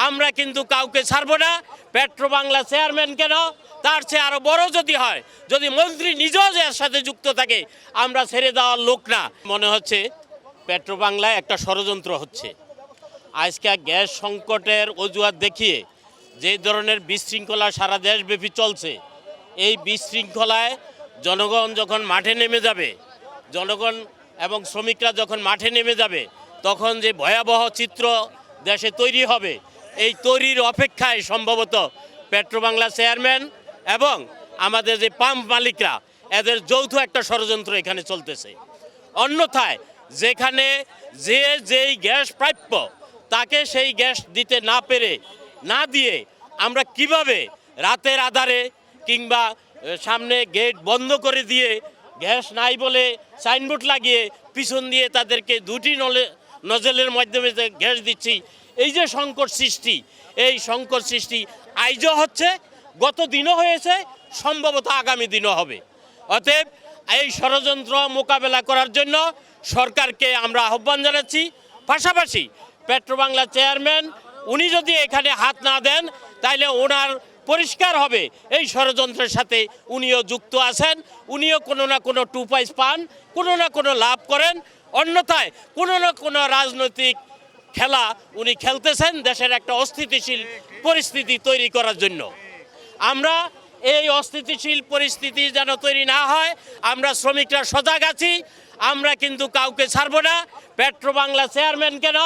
আমরা কিন্তু কাউকে ছাড়বো না। পেট্রোবাংলা চেয়ারম্যান কেন, তার চেয়ে আরও বড় যদি হয়, যদি মন্ত্রী নিজেও এর সাথে যুক্ত থাকে, আমরা ছেড়ে দেওয়ার লোক না। মনে হচ্ছে পেট্রোবাংলায় একটা ষড়যন্ত্র হচ্ছে। আজকে গ্যাস সংকটের অজুহাত দেখিয়ে যে ধরনের বিশৃঙ্খলা সারা দেশব্যাপী চলছে, এই বিশৃঙ্খলায় জনগণ যখন মাঠে নেমে যাবে, জনগণ এবং শ্রমিকরা যখন মাঠে নেমে যাবে, তখন যে ভয়াবহ চিত্র দেশে তৈরি হবে, এই তৈরির অপেক্ষায় সম্ভবত পেট্রোবাংলা চেয়ারম্যান এবং আমাদের যে পাম্প মালিকরা, এদের যৌথ একটা ষড়যন্ত্র এখানে চলতেছে। অন্যথায় যেখানে যেই গ্যাস প্রাপ্য, তাকে সেই গ্যাস দিতে না পেরে, না দিয়ে আমরা কিভাবে রাতের আধারে কিংবা সামনে গেট বন্ধ করে দিয়ে গ্যাস নাই বলে সাইনবোর্ড লাগিয়ে পিছন দিয়ে তাদেরকে দুটি নজলের মাধ্যমে যে গ্যাস দিচ্ছি, এই যে সংকট সৃষ্টি, এই সংকট সৃষ্টি আইজও হচ্ছে, গত দিনও হয়েছে, সম্ভবত আগামী দিনও হবে। অতএব এই ষড়যন্ত্র মোকাবেলা করার জন্য সরকারকে আমরা আহ্বান জানাচ্ছি। পাশাপাশি পেট্রোবাংলা চেয়ারম্যান উনি যদি এখানে হাত না দেন, তাইলে ওনার পরিষ্কার হবে এই ষড়যন্ত্রের সাথে উনিও যুক্ত আছেন, উনিও কোনো না কোনো টু পয়সা পান, কোনো না কোনো লাভ করেন। অন্যথায় কোনো না কোনো রাজনৈতিক খেলা উনি খেলতেছেন দেশের একটা অস্থিতিশীল পরিস্থিতি তৈরি করার জন্য। আমরা এই অস্থিতিশীল পরিস্থিতি যেন তৈরি না হয়, আমরা শ্রমিকরা সজাগ আছি। আমরা কিন্তু কাউকে ছাড়বো না। পেট্রোবাংলা চেয়ারম্যান কেন,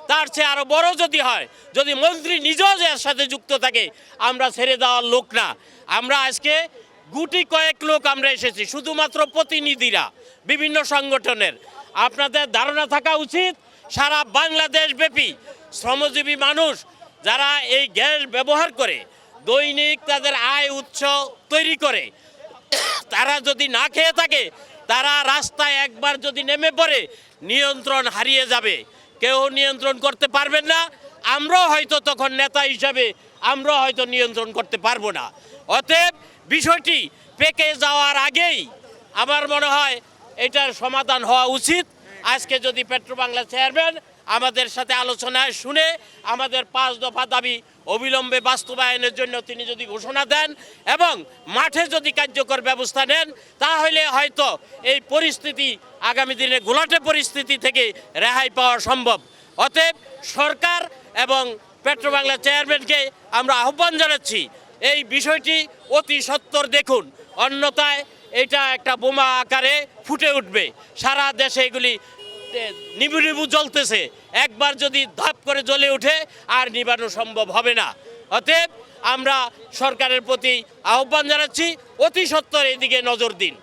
তার চেয়ে আরও বড় যদি হয়, যদি মন্ত্রী নিজেও এর সাথে যুক্ত থাকে, আমরা ছেড়ে দেওয়ার লোক না। আমরা আজকে গুটি কয়েক লোক আমরা এসেছি, শুধুমাত্র প্রতিনিধিরা বিভিন্ন সংগঠনের। আপনাদের ধারণা থাকা উচিত, সারা বাংলাদেশ ব্যাপী শ্রমজীবী মানুষ যারা এই গ্যাস ব্যবহার করে দৈনিক তাদের আয় উৎস তৈরি করে, তারা যদি না খেয়ে থাকে, তারা রাস্তায় একবার যদি নেমে পড়ে, নিয়ন্ত্রণ হারিয়ে যাবে, কেউ নিয়ন্ত্রণ করতে পারবেন না। আমরাও হয়তো তখন নেতা হিসাবে আমরাও হয়তো নিয়ন্ত্রণ করতে পারবো না। অতএব বিষয়টি পেকে যাওয়ার আগেই আমার মনে হয় এটার সমাধান হওয়া উচিত। আজকে যদি পেট্রোবাংলা চেয়ারম্যান আমাদের সাথে আলোচনায় শুনে আমাদের 5 দফা দাবি অবিলম্বে বাস্তবায়নের জন্য তিনি যদি ঘোষণা দেন এবং মাঠে যদি কার্যকর ব্যবস্থা নেন, তাহলে হয়তো এই পরিস্থিতি আগামী দিনে ঘোলাটে পরিস্থিতি থেকে রেহাই পাওয়া সম্ভব। অতএব সরকার এবং পেট্রোবাংলা চেয়ারম্যানকে আমরা আহ্বান জানাচ্ছি, এই বিষয়টি অতি সত্বর দেখুন, অন্যথায় এটা একটা বোমা আকারে ফুটে উঠবে। সারা দেশে এগুলি নিবু নিবু জ্বলতেছে, একবার যদি ধাপ করে জ্বলে ওঠে আর নিবানো সম্ভব হবে না। অতএব আমরা সরকারের প্রতি আহ্বান জানাচ্ছি, অতি সত্বর এদিকে নজর দিন।